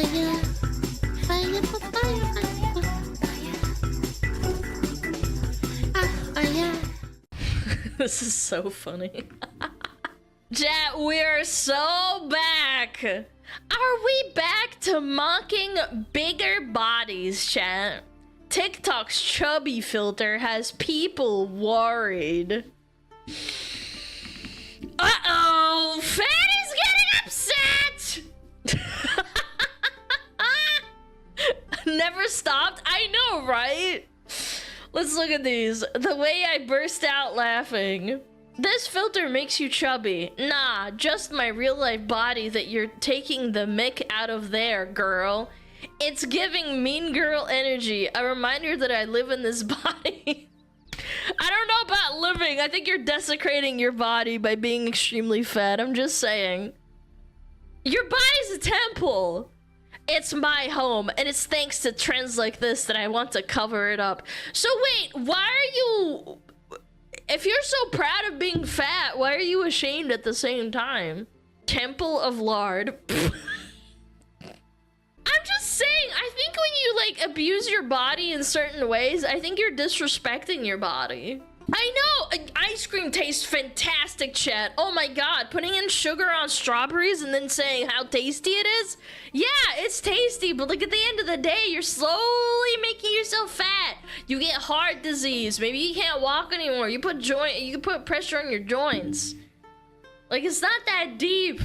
yeah. Fire, fire, yeah. This is so funny. Chat, we're so back. Are we back to mocking bigger bodies, chat? TikTok's chubby filter has people worried. Uh-oh! Fatty's getting upset! Never stopped? I know, right? Let's look at these. The way I burst out laughing. This filter makes you chubby. Nah, just my real life body that you're taking the mick out of there, girl. It's giving mean girl energy. A reminder that I live in this body. I don't know about living. I think you're desecrating your body by being extremely fat. I'm just saying. Your body's a temple. It's my home, and it's thanks to trends like this that I want to cover it up. So wait, why are you... If you're so proud of being fat, why are you ashamed at the same time? Temple of lard. I'm just saying, I think when you, like, abuse your body in certain ways, I think you're disrespecting your body. I know, ice cream tastes fantastic, chat. Oh my god, putting in sugar on strawberries and then saying how tasty it is? Yeah, it's tasty, but like at the end of the day, you're slowly making yourself fat. You get heart disease, maybe you can't walk anymore. You put pressure on your joints. Like, it's not that deep.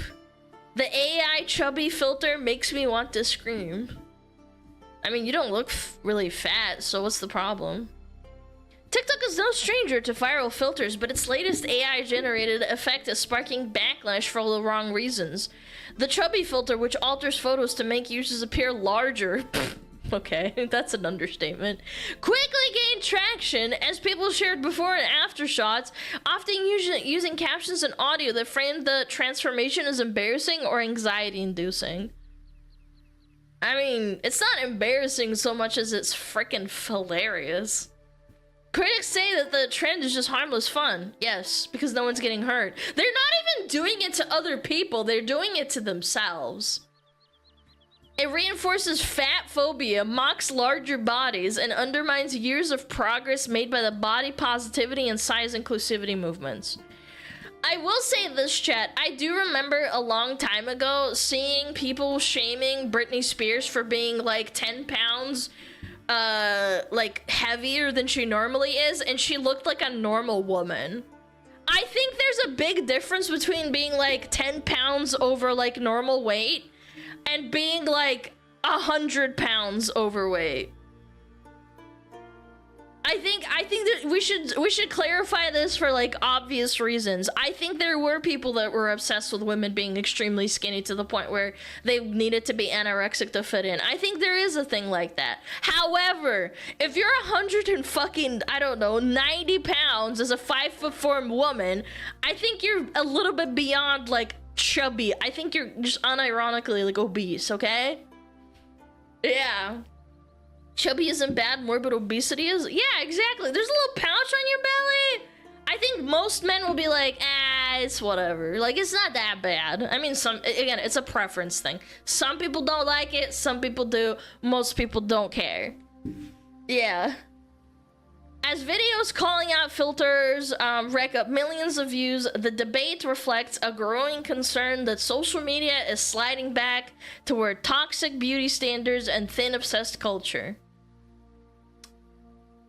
The AI chubby filter makes me want to scream. I mean, you don't look really fat, so what's the problem? TikTok is no stranger to viral filters, but its latest AI-generated effect is sparking backlash for all the wrong reasons. The chubby filter, which alters photos to make users appear larger, okay, that's an understatement, quickly gained traction as people shared before and after shots, often using captions and audio that framed the transformation as embarrassing or anxiety-inducing. I mean, it's not embarrassing so much as it's freaking hilarious. Critics say that the trend is just harmless fun. Yes, because no one's getting hurt. They're not even doing it to other people, they're doing it to themselves. It reinforces fat phobia, mocks larger bodies, and undermines years of progress made by the body positivity and size inclusivity movements. I will say this, chat. I do remember a long time ago seeing people shaming Britney Spears for being like 10 pounds like heavier than she normally is, and she looked like a normal woman. I think there's a big difference between being like 10 pounds over like normal weight and being like 100 pounds overweight. I think that we should clarify this for like obvious reasons. I think there were people that were obsessed with women being extremely skinny to the point where they needed to be anorexic to fit in. I think there is a thing like that. However, if you're 100 and fucking, I don't know, 90 pounds as a 5'4" woman, I think you're a little bit beyond like chubby. I think you're just unironically like obese, okay? Yeah. Chubby isn't bad, morbid obesity is? Yeah, exactly. There's a little pouch on your belly. I think most men will be like, ah, it's whatever. Like, it's not that bad. I mean, again, it's a preference thing. Some people don't like it, some people do. Most people don't care. Yeah. As videos calling out filters rack up millions of views, the debate reflects a growing concern that social media is sliding back toward toxic beauty standards and thin obsessed culture.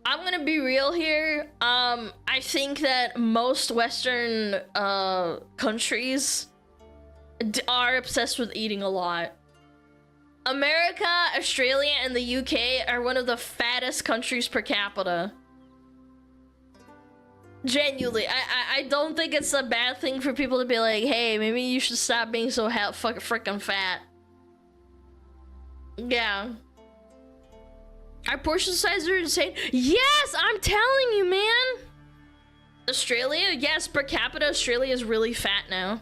I'm gonna be real here. I think that most Western countries are obsessed with eating a lot. America, Australia, and the UK are one of the fattest countries per capita. Genuinely, I don't think it's a bad thing for people to be like, hey, maybe you should stop being so freaking fat. Yeah. Our portion sizes are insane. Yes, I'm telling you, man. Australia, yes, per capita, Australia is really fat now.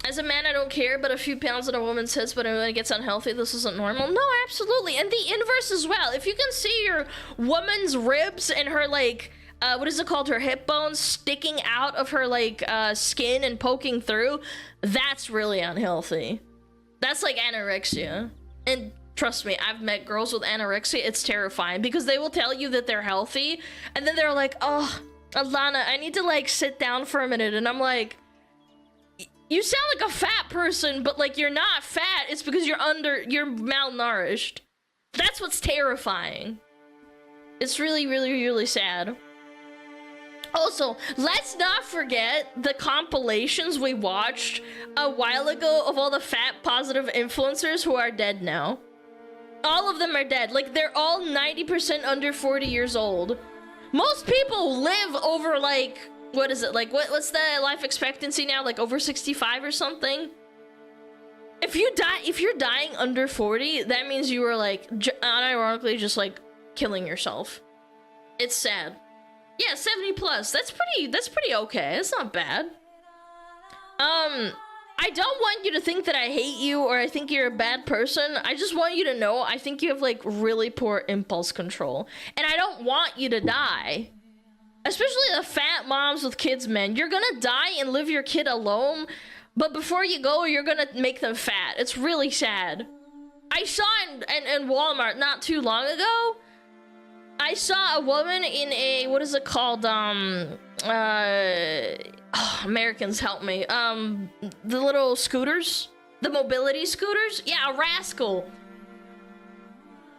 As a man, I don't care, but a few pounds on a woman's hips, but when it gets unhealthy, this isn't normal. No, absolutely. And the inverse as well. If you can see your woman's ribs and her, like, what is it called? Her hip bones sticking out of her like skin and poking through. That's really unhealthy. That's like anorexia. And trust me, I've met girls with anorexia. It's terrifying because they will tell you that they're healthy and then they're like, oh, Alana, I need to like sit down for a minute. And I'm like, you sound like a fat person, but like you're not fat. It's because you're malnourished. That's what's terrifying. It's really, really, really sad. Also, let's not forget the compilations we watched a while ago of all the fat positive influencers who are dead now. All of them are dead. Like, they're all 90% under 40 years old. Most people live over, like, what is it? Like, what's the life expectancy now? Like, over 65 or something? If you're dying under 40, that means you were, like, unironically just, like, killing yourself. It's sad. Yeah, 70 plus. That's pretty okay. It's not bad. I don't want you to think that I hate you or I think you're a bad person. I just want you to know I think you have like really poor impulse control. And I don't want you to die. Especially the fat moms with kids, man. You're gonna die and leave your kid alone, but before you go, you're gonna make them fat. It's really sad. I saw in Walmart not too long ago, I saw a woman in a, what is it called? Americans help me. The little scooters, the mobility scooters. Yeah, a rascal.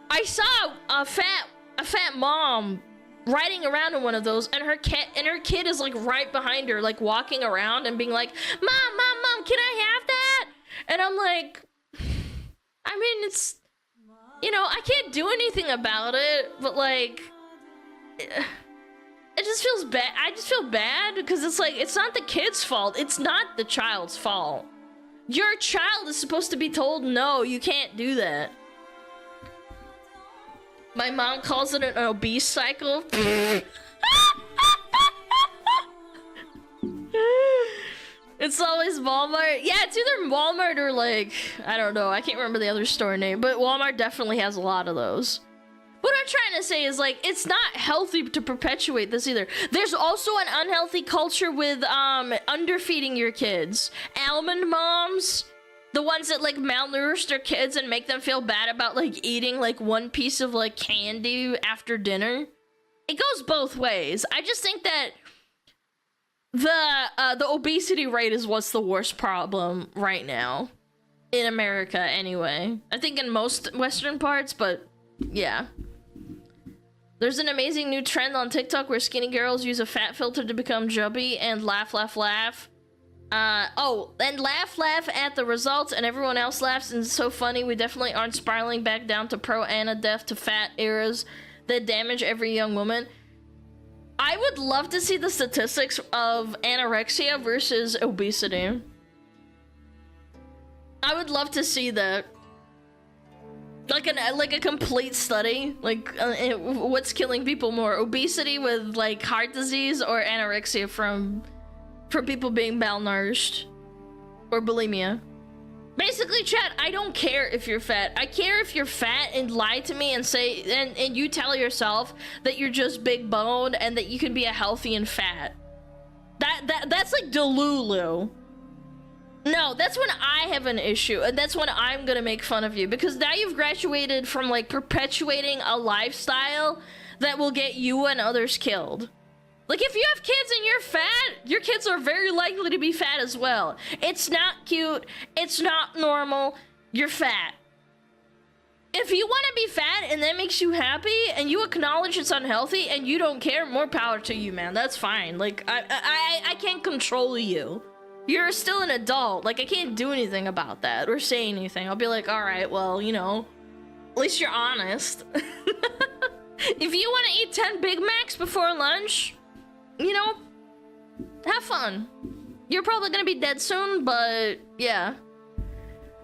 I saw a fat mom riding around in one of those, and her kid is like right behind her, like walking around and being like, "Mom, can I have that?" And I'm like, I mean, it's, you know, I can't do anything about it, but like, it just feels bad. I just feel bad because it's like, it's not the kid's fault. It's not the child's fault. Your child is supposed to be told, no, you can't do that. My mom calls it an obese cycle. It's always Walmart. Yeah, it's either Walmart or like, I don't know. I can't remember the other store name, but Walmart definitely has a lot of those. What I'm trying to say is like, it's not healthy to perpetuate this either. There's also an unhealthy culture with underfeeding your kids. Almond moms, the ones that like malnourish their kids and make them feel bad about like eating like one piece of like candy after dinner. It goes both ways. I just think that the obesity rate is what's the worst problem right now in America anyway. I think in most Western parts, but yeah. There's an amazing new trend on TikTok where skinny girls use a fat filter to become chubby and laugh. And laugh at the results, and everyone else laughs, and it's so funny. We definitely aren't spiraling back down to pro-Anna death to fat eras that damage every young woman. I would love to see the statistics of anorexia versus obesity. I would love to see that. Like a complete study, like what's killing people more, obesity with like heart disease or anorexia from people being malnourished or bulimia. Basically, chat, I don't care if you're fat. I care if you're fat and lie to me and say and you tell yourself that you're just big boned and that you can be a healthy and fat. That's like Delulu. No, that's when I have an issue, and that's when I'm gonna make fun of you, because now you've graduated from like perpetuating a lifestyle that will get you and others killed. Like, if you have kids and you're fat, your kids are very likely to be fat as well. It's not cute, it's not normal, you're fat. If you want to be fat and that makes you happy and you acknowledge it's unhealthy and you don't care, more power to you, man. That's fine. Like, I can't control you. You're still an adult. Like, I can't do anything about that or say anything. I'll be like, all right, well, you know, at least you're honest. If you want to eat 10 Big Macs before lunch, you know, have fun. You're probably gonna be dead soon, but yeah.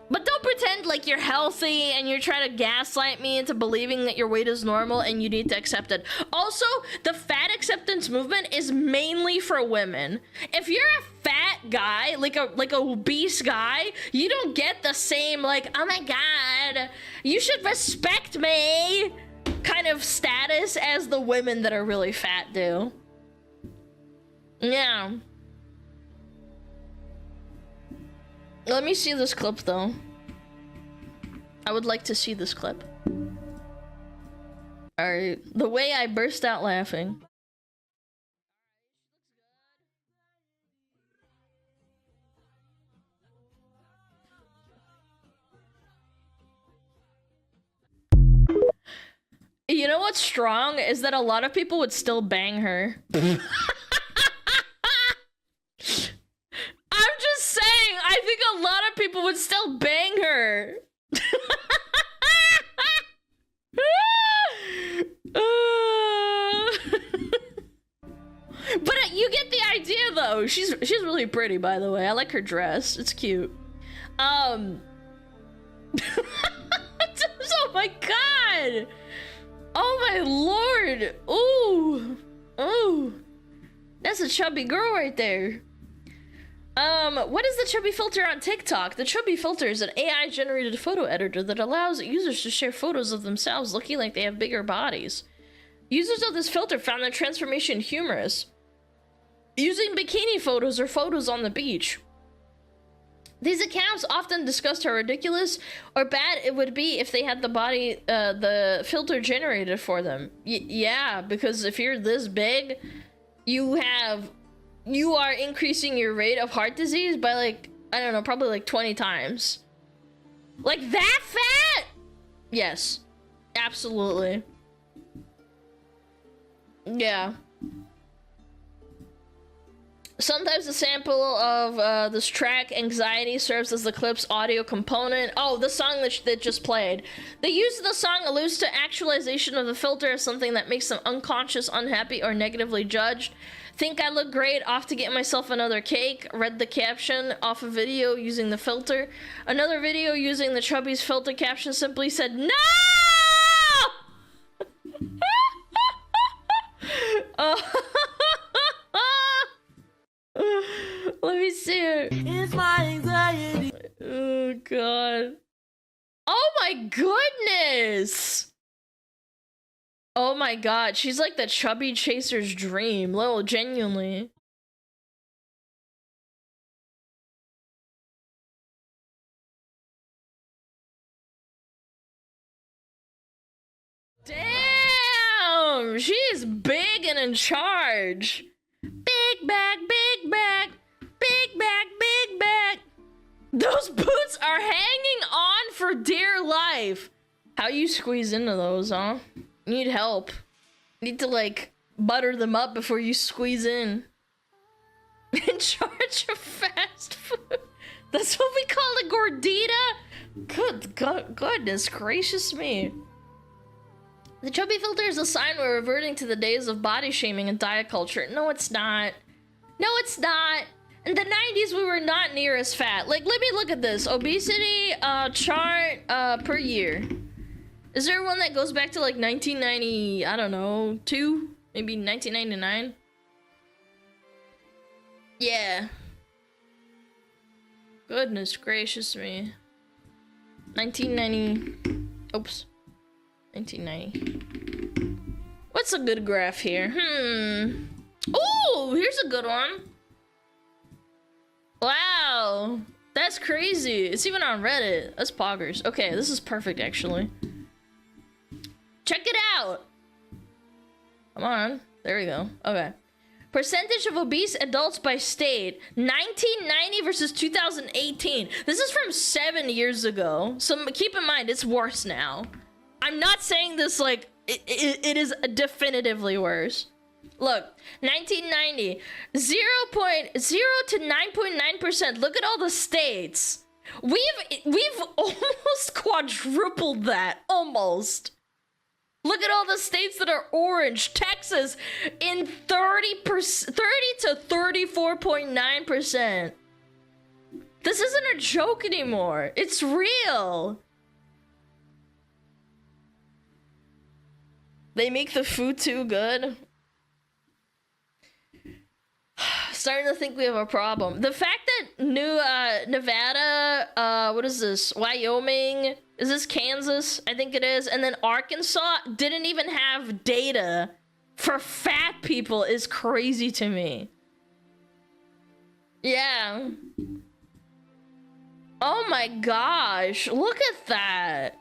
But don't pretend like you're healthy and you're trying to gaslight me into believing that your weight is normal and you need to accept it. Also, the fat acceptance movement is mainly for women. If you're a fat guy, like a obese guy, you don't get the same like, oh my god, you should respect me kind of status as the women that are really fat do. Yeah. Let me see this clip though. I would like to see this clip. Alright. The way I burst out laughing. You know what's strong is that a lot of people would still bang her. I'm just saying, I think a lot of people would still bang her. But you get the idea though. She's really pretty, by the way. I like her dress. It's cute. Oh my god. Oh my lord! Ooh! Ooh! That's a chubby girl right there. What is the Chubby filter on TikTok? The Chubby filter is an AI-generated photo editor that allows users to share photos of themselves looking like they have bigger bodies. Users of this filter found the transformation humorous, using bikini photos or photos on the beach. These accounts often discussed how ridiculous or bad it would be if they had the filter generated for them. Yeah, because if you're this big, you are increasing your rate of heart disease by like, I don't know, probably like 20 times. Like that fat? Yes, absolutely. Yeah. Sometimes the sample of this track, Anxiety, serves as the clip's audio component. Oh, the song that just played. The use of the song alludes to actualization of the filter as something that makes them unconscious, unhappy, or negatively judged. Think I look great, off to get myself another cake. Read the caption off a video using the filter. Another video using the Chubby's filter caption simply said, "No!" Let me see it. It's my anxiety. Oh god. Oh my goodness. Oh my god. She's like the chubby chaser's dream. Lil, genuinely. Damn. She's big and in charge. Big back, big back, big back, big back. Those boots are hanging on for dear life. How you squeeze into those, huh? You need help. You need to like butter them up before you squeeze in. In charge of fast food. That's what we call a gordita? Good God, goodness gracious me. The Chubby filter is a sign we're reverting to the days of body shaming and diet culture. No, it's not. No, it's not. In the 90s, we were not near as fat. Like, let me look at this. Obesity chart per year. Is there one that goes back to like 1990, I don't know, 2? Maybe 1999? Yeah. Goodness gracious me. 1990. Oops. 1990. What's a good graph here? Oh, here's a good one. Wow, that's crazy. It's even on Reddit. That's poggers. Okay, this is perfect actually. Check it out. Come on. There we go. Okay. Percentage of obese adults by state, 1990 versus 2018. This is from 7 years ago. So keep in mind, it's worse now. I'm not saying this like, it is definitively worse. Look, 1990, 0.0 to 9.9%. Look at all the states. We've almost quadrupled that, almost. Look at all the states that are orange. Texas in 30 to 34.9%. This isn't a joke anymore. It's real. They make the food too good. Starting to think we have a problem. The fact that Nevada, what is this? Wyoming, is this Kansas? I think it is. And then Arkansas didn't even have data for fat people is crazy to me. Yeah. Oh my gosh, look at that.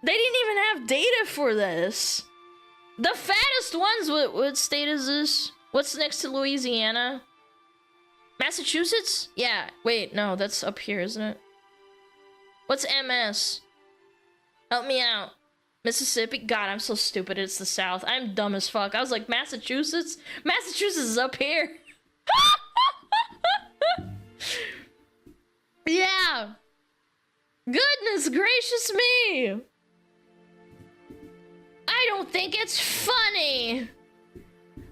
They didn't even have data for this. The fattest ones, what state is this? What's next to Louisiana? Massachusetts? Yeah, wait, no, that's up here, isn't it? What's MS? Help me out. Mississippi? God, I'm so stupid, it's the South. I'm dumb as fuck. I was like, Massachusetts? Massachusetts is up here. Yeah. Goodness gracious me. I don't think it's funny.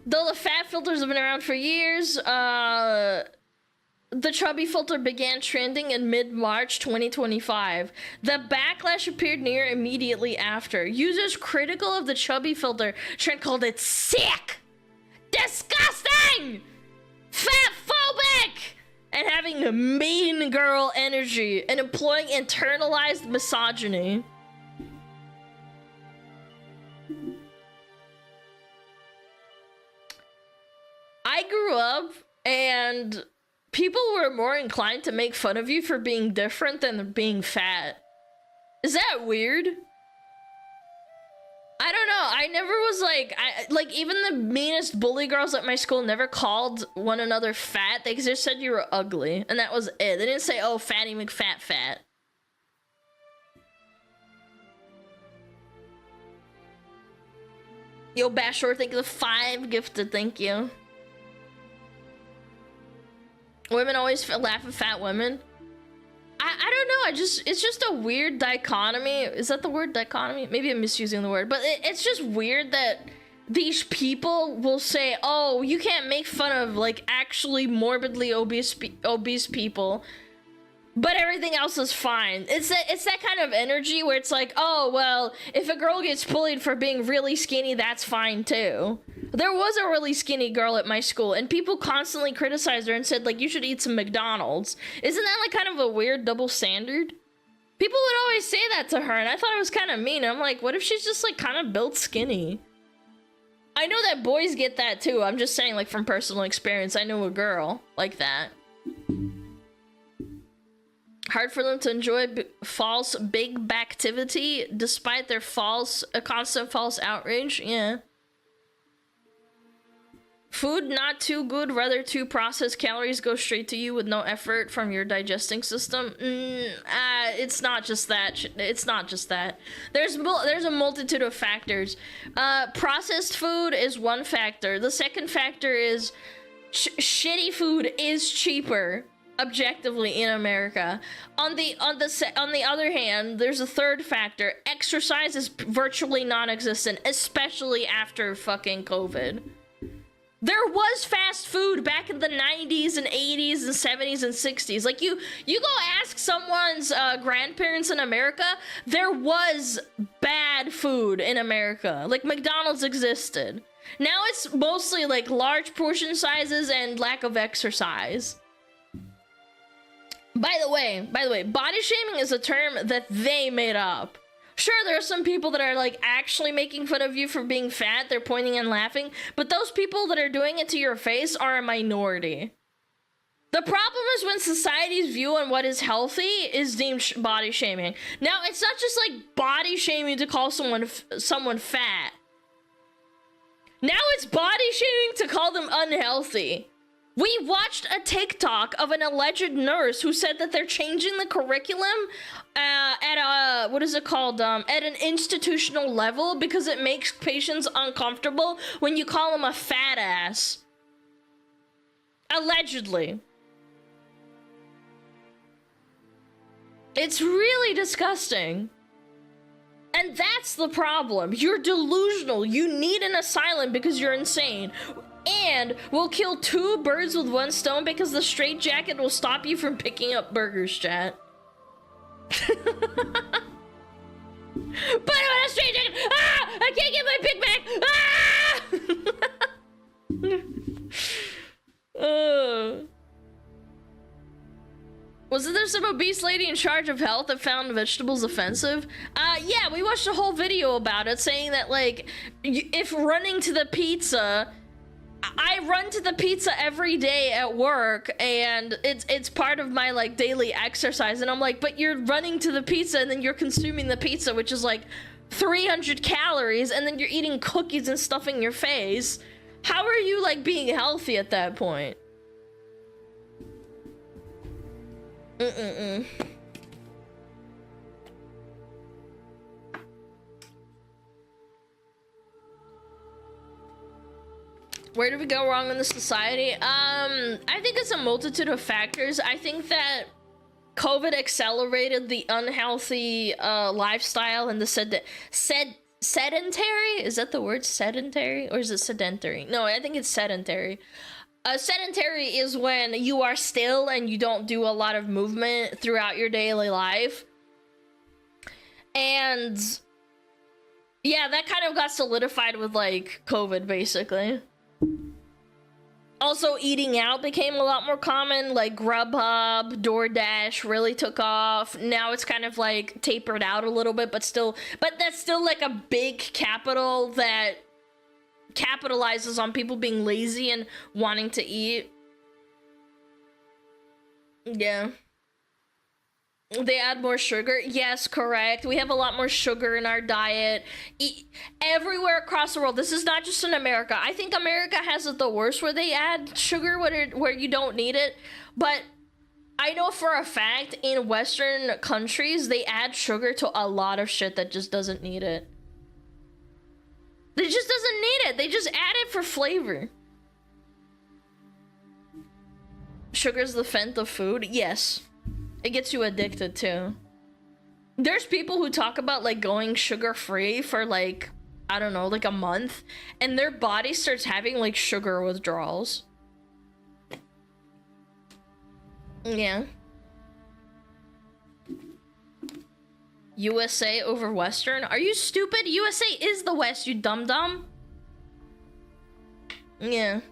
Though the fat filters have been around for years, the Chubby filter began trending in mid-March 2025. The backlash appeared near immediately after. Users critical of the Chubby filter trend called it sick, disgusting, fat-phobic, and having a mean girl energy and employing internalized misogyny. I grew up and people were more inclined to make fun of you for being different than being fat. Is that weird? I don't know. I never was like even the meanest bully girls at my school never called one another fat. They just said you were ugly, and that was it. They didn't say, oh, fatty McFat fat. Yo, Bashor, thank you for the 5 gifted, thank you. Women always laugh at fat women. I don't know, it's just a weird dichotomy. Is that the word, dichotomy? Maybe I'm misusing the word, but it's just weird that these people will say, oh, you can't make fun of like actually morbidly obese people, but everything else is fine. It's that kind of energy where it's like, oh, well, if a girl gets bullied for being really skinny, that's fine too. There was a really skinny girl at my school, and people constantly criticized her and said, like, you should eat some McDonald's. Isn't that, like, kind of a weird double standard? People would always say that to her, and I thought it was kind of mean. I'm like, what if she's just, like, kind of built skinny? I know that boys get that, too. I'm just saying, like, from personal experience, I know a girl like that. Hard for them to enjoy false big activity despite their constant false outrage. Yeah. Food not too good, rather too processed. Calories go straight to you with no effort from your digesting system. It's not just that. It's not just that. There's a multitude of factors. Processed food is one factor. The second factor is shitty food is cheaper objectively in America. On the other hand, there's a third factor. Exercise is virtually non-existent, especially after fucking COVID. There was fast food back in the 90s and 80s and 70s and 60s. Like, you go ask someone's grandparents in America, there was bad food in America. Like, McDonald's existed. Now it's mostly, like, large portion sizes and lack of exercise. By the way, body shaming is a term that they made up. Sure, there are some people that are like actually making fun of you for being fat. They're pointing and laughing, but those people that are doing it to your face are a minority. The problem is when society's view on what is healthy is deemed body shaming. Now, it's not just like body shaming to call someone fat. Now it's body shaming to call them unhealthy. We watched a TikTok of an alleged nurse who said that they're changing the curriculum at a, what is it called? At an institutional level because it makes patients uncomfortable when you call them a fat ass. Allegedly. It's really disgusting. And that's the problem. You're delusional. You need an asylum because you're insane. And we'll kill 2 birds with 1 stone because the straitjacket will stop you from picking up burgers, chat. Put on a straitjacket! Ah! I can't get my Big Mac! Ah! Wasn't there some obese lady in charge of health that found vegetables offensive? Yeah, we watched a whole video about it saying that, like, if running to the pizza I run to the pizza every day at work, and it's part of my like daily exercise, and I'm like, but you're running to the pizza and then you're consuming the pizza, which is like 300 calories, and then you're eating cookies and stuffing your face. How are you like being healthy at that point? Where did we go wrong in the society? I think it's a multitude of factors. I think that COVID accelerated the unhealthy lifestyle and the sedentary? Is that the word, sedentary? Or is it sedentary? No, I think it's sedentary. Sedentary is when you are still and you don't do a lot of movement throughout your daily life. And yeah, that kind of got solidified with like COVID, basically. Also, eating out became a lot more common, like Grubhub, DoorDash really took off. Now it's kind of like tapered out a little bit, but that's still like a big capital that capitalizes on people being lazy and wanting to eat. Yeah. They add more sugar. Yes, correct. We have a lot more sugar in our diet. Everywhere across the world. This is not just in America. I think America has it the worst, where they add sugar where you don't need it. But I know for a fact in Western countries, they add sugar to a lot of shit that just doesn't need it. It just doesn't need it. They just add it for flavor. Sugar's the fent of food? Yes. It gets you addicted too. There's people who talk about like going sugar-free for like, I don't know, like a month, and their body starts having like sugar withdrawals. Yeah. USA over Western? Are you stupid? USA is the West, you dum-dum. Yeah.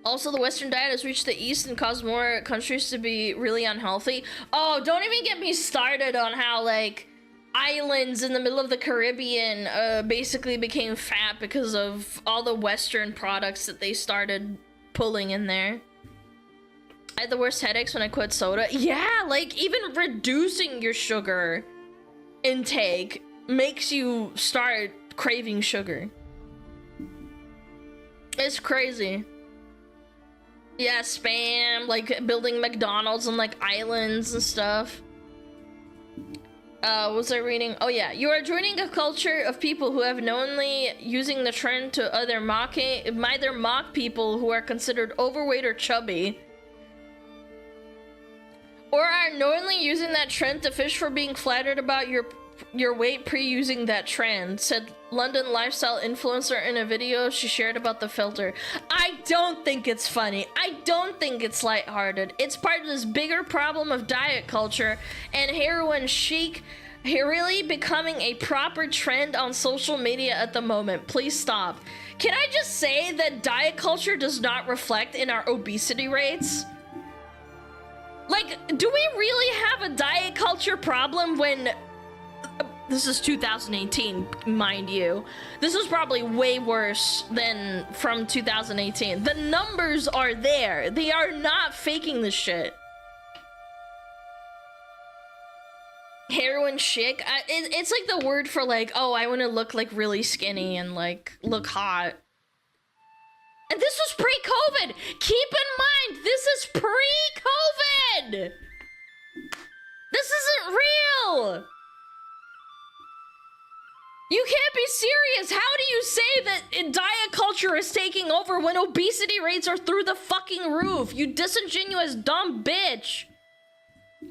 Also, the Western diet has reached the East and caused more countries to be really unhealthy. Oh, don't even get me started on how, like, islands in the middle of the Caribbean basically became fat because of all the Western products that they started pulling in there. I had the worst headaches when I quit soda. Yeah, like, even reducing your sugar intake makes you start craving sugar. It's crazy. Yeah, spam, like building McDonald's on like islands and stuff. What was I reading? Oh yeah, you are joining a culture of people who have knowingly using the trend to either mock people who are considered overweight or chubby, or are knowingly using that trend to fish for being flattered about your weight pre-using that trend, said London lifestyle influencer in a video she shared about the filter. I don't think it's funny. I don't think it's lighthearted. It's part of this bigger problem of diet culture and heroin chic really becoming a proper trend on social media at the moment. Please stop. Can I just say that diet culture does not reflect in our obesity rates? Like, do we really have a diet culture problem when... This is 2018, mind you. This is probably way worse than from 2018. The numbers are there. They are not faking this shit. Heroin chic? It's like the word for like, oh, I want to look like really skinny and like look hot. And this was pre-COVID. Keep in mind, this is pre-COVID. This isn't real. You can't be serious. How do you say that diet culture is taking over when obesity rates are through the fucking roof? You disingenuous dumb bitch.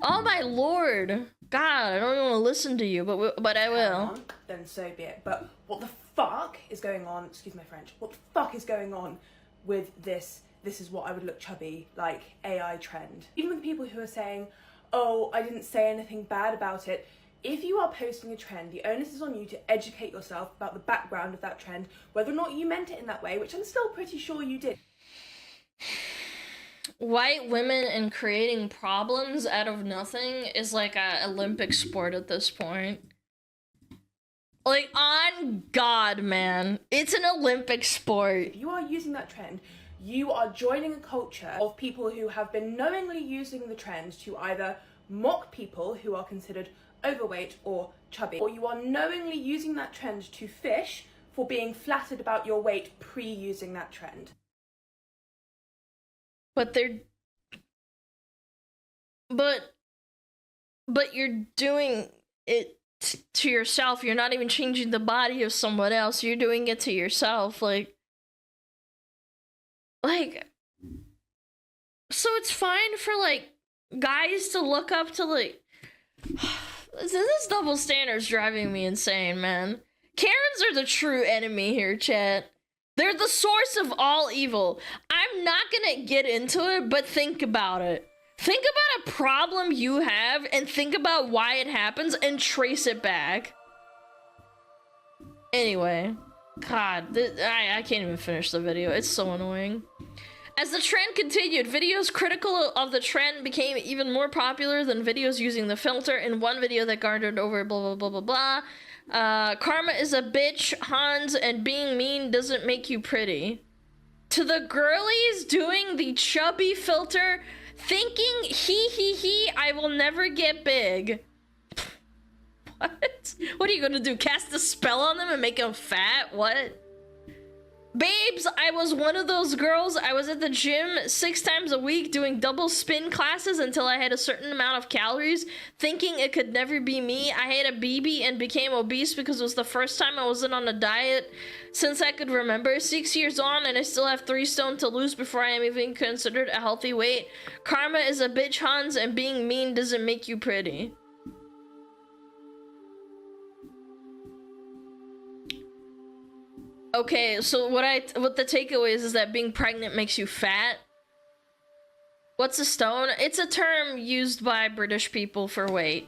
Oh my lord. God, I don't even want to listen to you, but I will. Then so be it. But what the fuck is going on? Excuse my French. What the fuck is going on with this? This is what I would look chubby, like AI trend. Even with people who are saying, "Oh, I didn't say anything bad about it." If you are posting a trend, the onus is on you to educate yourself about the background of that trend, whether or not you meant it in that way, which I'm still pretty sure you did. White women and creating problems out of nothing is like an Olympic sport at this point. Like, on God, man. It's an Olympic sport. If you are using that trend, you are joining a culture of people who have been knowingly using the trend to either mock people who are considered overweight or chubby, or you are knowingly using that trend to fish for being flattered about your weight pre-using that trend. But they're... But you're doing it to yourself. You're not even changing the body of someone else. You're doing it to yourself. Like, so it's fine for, like, guys to look up to, like... This double standard's driving me insane, man. Karens are the true enemy here, chat. They're the source of all evil. I'm not gonna get into it, but think about it. Think about a problem you have and think about why it happens and trace it back. Anyway, God, I can't even finish the video. It's so annoying. As the trend continued, videos critical of the trend became even more popular than videos using the filter. In one video that garnered over blah, blah, blah, blah, blah. Karma is a bitch, Hans, and being mean doesn't make you pretty. To the girlies doing the chubby filter, thinking, he, I will never get big. What? What are you gonna do? Cast a spell on them and make them fat? What? Babes, I was one of those girls. I was at the gym 6 times a week doing double spin classes until I had a certain amount of calories, thinking it could never be me. I had a BB and became obese because it was the first time I wasn't on a diet since I could remember. 6 years on and I still have 3 stone to lose before I am even considered a healthy weight. Karma is a bitch, Hans, and being mean doesn't make you pretty. Okay, so what the takeaway is that being pregnant makes you fat. What's a stone? It's a term used by British people for weight.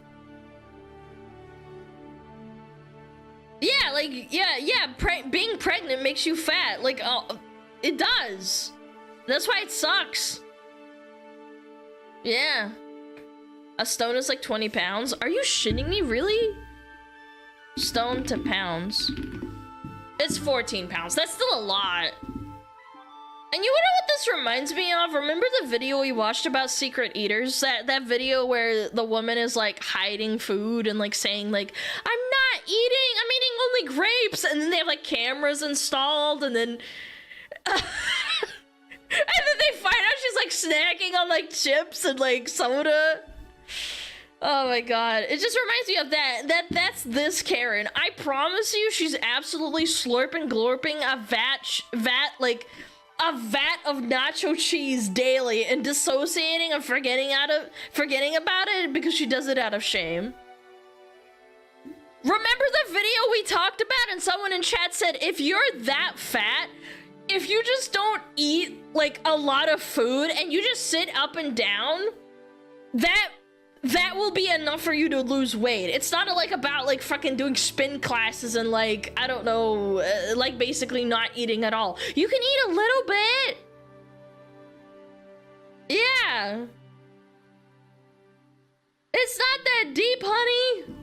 Yeah, like, yeah, being pregnant makes you fat. Like, it does. That's why it sucks. Yeah. A stone is like 20 pounds. Are you shitting me? Really? Stone to pounds. It's 14 pounds. That's still a lot. And you know what this reminds me of? Remember the video we watched about secret eaters? That video where the woman is like hiding food and like saying like, I'm not eating, I'm eating only grapes. And then they have like cameras installed and then... and then they find out she's like snacking on like chips and like soda. Oh my god, it just reminds me of that's this Karen. I promise you she's absolutely slurping glorping a vat of nacho cheese daily and dissociating and forgetting about it because she does it out of shame. Remember the video we talked about and someone in chat said if you're that fat, if you just don't eat like a lot of food and you just sit up and down, that will be enough for you to lose weight. It's not like about like fucking doing spin classes and like, I don't know, like basically not eating at all. You can eat a little bit. Yeah. It's not that deep, honey.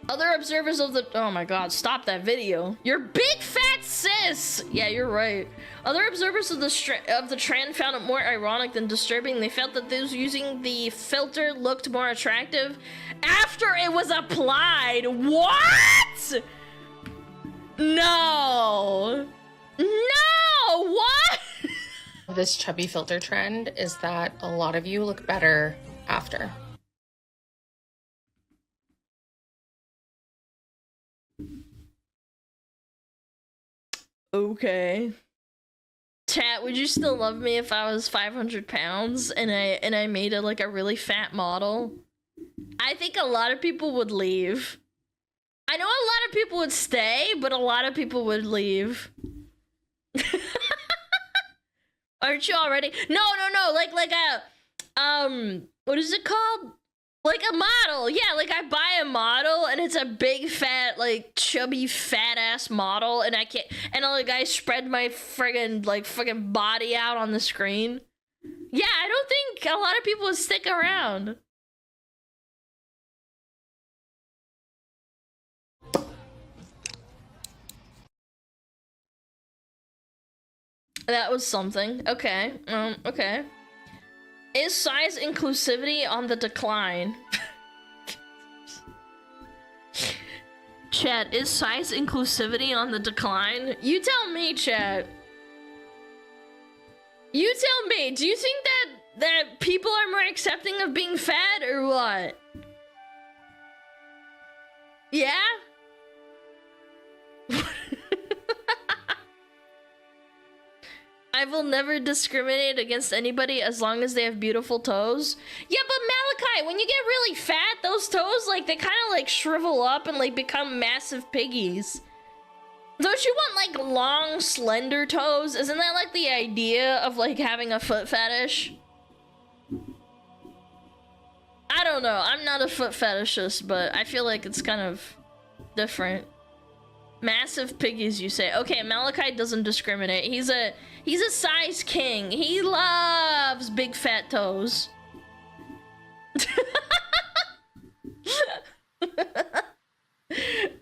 Other observers of the... Oh my god, stop that video. You're big fat sis! Yeah, you're right. Other observers of the trend found it more ironic than disturbing. They felt that those using the filter looked more attractive after it was applied. What? No. No, what? This chubby filter trend is that a lot of you look better after. Okay. Chat, would you still love me if I was 500 pounds and I made a like a really fat model? I think a lot of people would leave. I know a lot of people would stay, but a lot of people would leave. Aren't you already? No, like a what is it called? Like a model. Yeah, like I buy a model and it's a big fat like chubby fat ass model and I spread my friggin' body out on the screen. Yeah, I don't think a lot of people would stick around. That was something. Okay. Okay. Is size inclusivity on the decline? Chat, is size inclusivity on the decline? You tell me, chat. You tell me. Do you think that people are more accepting of being fat or what? Yeah? I will never discriminate against anybody as long as they have beautiful toes. Yeah, but Malachi, when you get really fat, those toes, like, they kind of, like, shrivel up and, like, become massive piggies. Don't you want, like, long, slender toes? Isn't that, like, the idea of, like, having a foot fetish? I don't know. I'm not a foot fetishist, but I feel like it's kind of different. Massive piggies, you say. Okay, Malachi doesn't discriminate. He's a size king. He loves big fat toes.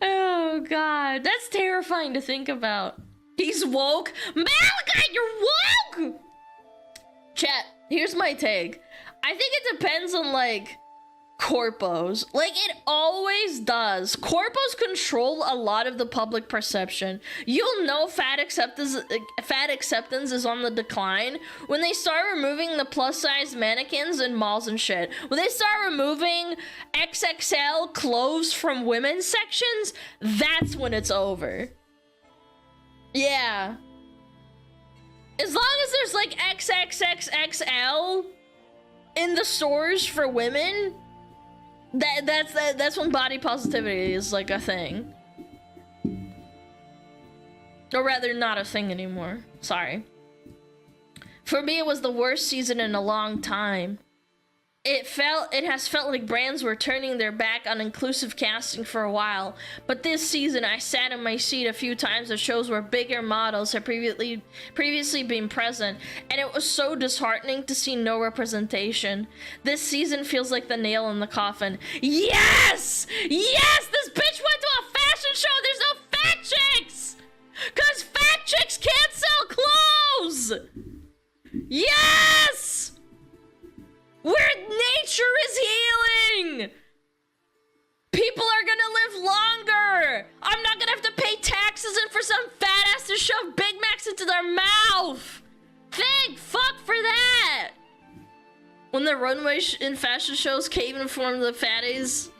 Oh god, that's terrifying to think about. He's woke. Malachi, you're woke! Chat, here's my take. I think it depends on, like, corpos. Like, it always does. Corpos control a lot of the public perception. You'll know fat acceptance is on the decline when they start removing the plus-size mannequins in malls and shit. When they start removing XXL clothes from women's sections, that's when it's over. Yeah. As long as there's, like, XXXXL in the stores for women, that's when body positivity is, like, a thing. Or rather, not a thing anymore. Sorry. For me, it was the worst season in a long time. It has felt like brands were turning their back on inclusive casting for a while, but this season I sat in my seat a few times at shows where bigger models had previously been present, and it was so disheartening to see no representation. This season feels like the nail in the coffin. Yes! Yes! This bitch went to a fashion show! There's no fat chicks! 'Cause fat chicks can't sell clothes! Yes! Where nature is healing! People are gonna live longer! I'm not gonna have to pay taxes and for some fat ass to shove Big Macs into their mouth! Thank fuck for that! When the runway in fashion shows cave in front of the fatties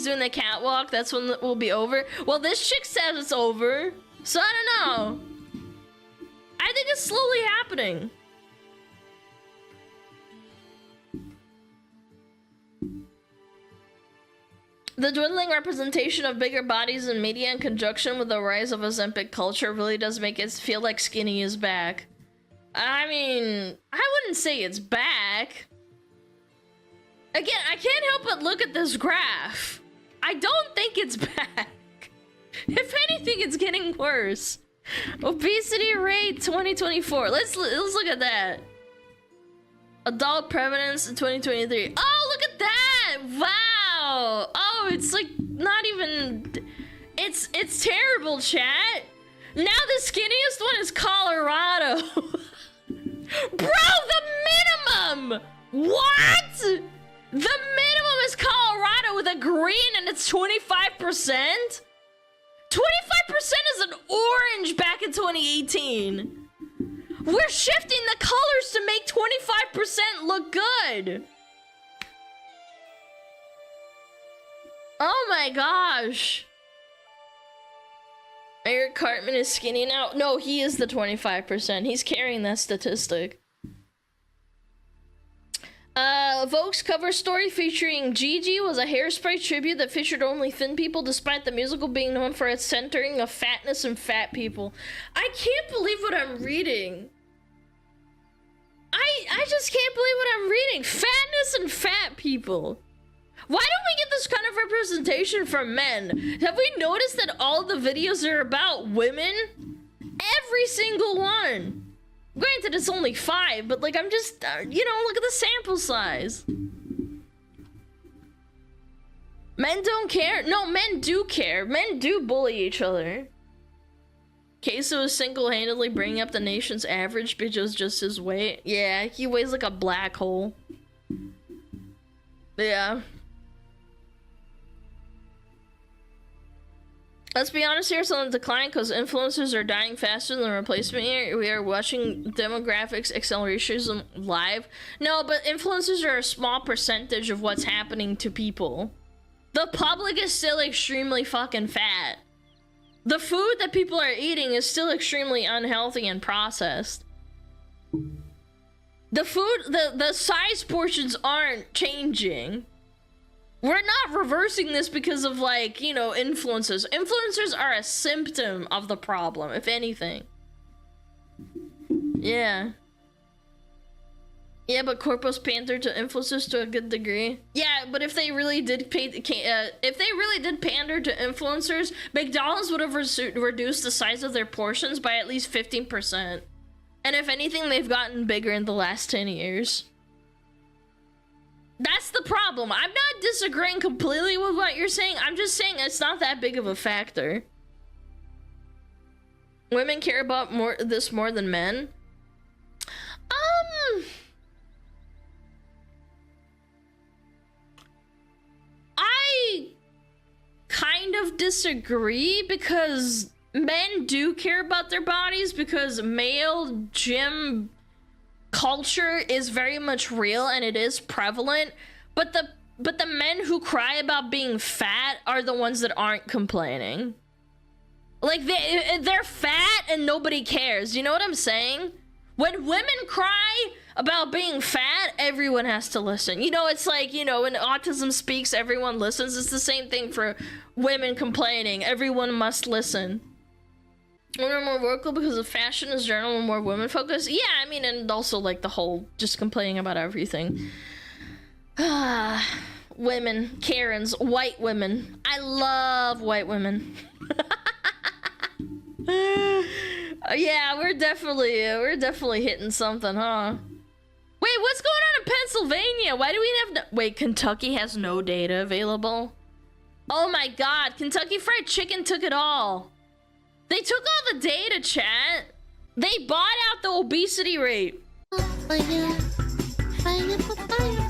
doing the catwalk, that's when it will be over. Well, this chick says it's over, so I don't know. I think it's slowly happening. The dwindling representation of bigger bodies in media in conjunction with the rise of Ozempic culture really does make it feel like skinny is back. I mean, I wouldn't say it's back. Again, I can't help but look at this graph. I don't think it's back. If anything, it's getting worse. Obesity rate 2024. Let's look at that. Adult prevalence in 2023. Oh, look at that! Wow! Oh, it's like not even. It's terrible, chat. Now the skinniest one is Colorado. Bro, the minimum! What? The minimum is Colorado with a green and it's 25%? 25% is an orange back in 2018. We're shifting the colors to make 25% look good. Oh my gosh. Eric Cartman is skinny now. No, he is the 25%. He's carrying that statistic. Vogue's cover story featuring Gigi was a Hairspray tribute that featured only thin people, despite the musical being known for its centering of fatness and fat people. I can't believe what I'm reading. I just can't believe what I'm reading. Fatness and fat people. Why don't we get this kind of representation from men? Have we noticed that all the videos are about women? Every single one. Granted, it's only 5, but like, I'm just, you know, look at the sample size. Men don't care. No, men do care. Men do bully each other. Queso is single-handedly bringing up the nation's average because just his weight. Yeah, he weighs like a black hole. Yeah. Let's be honest here, it's on the decline because influencers are dying faster than the replacement year. We are watching demographics acceleration live. No, but influencers are a small percentage of what's happening to people. The public is still extremely fucking fat. The food that people are eating is still extremely unhealthy and processed. The food, the size portions aren't changing. We're not reversing this because of, like, you know, influencers. Influencers are a symptom of the problem, if anything. Yeah. Yeah, but corpos pander to influencers to a good degree. Yeah, but if they really did pander to influencers, McDonald's would have reduced the size of their portions by at least 15%. And if anything, they've gotten bigger in the last 10 years. That's the problem. I'm not disagreeing completely with what you're saying. I'm just saying it's not that big of a factor. Women care about this more than men. I kind of disagree because men do care about their bodies because male gym culture is very much real and it is prevalent, but the men who cry about being fat are the ones that aren't complaining. Like they're fat and nobody cares. You know what I'm saying? When women cry about being fat, everyone has to listen. You know, it's like, you know, when autism speaks, everyone listens. It's the same thing for women complaining. Everyone must listen. Women are more vocal because of fashion is generally more women focused. Yeah, I mean, and also like the whole just complaining about everything. Women, Karens, white women. I love white women. Yeah, we're definitely hitting something, huh? Wait, what's going on in Pennsylvania? Why do we have no— wait, Kentucky has no data available? Oh my god, Kentucky Fried Chicken took it all. They took all the data, chat. They bought out the obesity rate. Fire, fire, fire.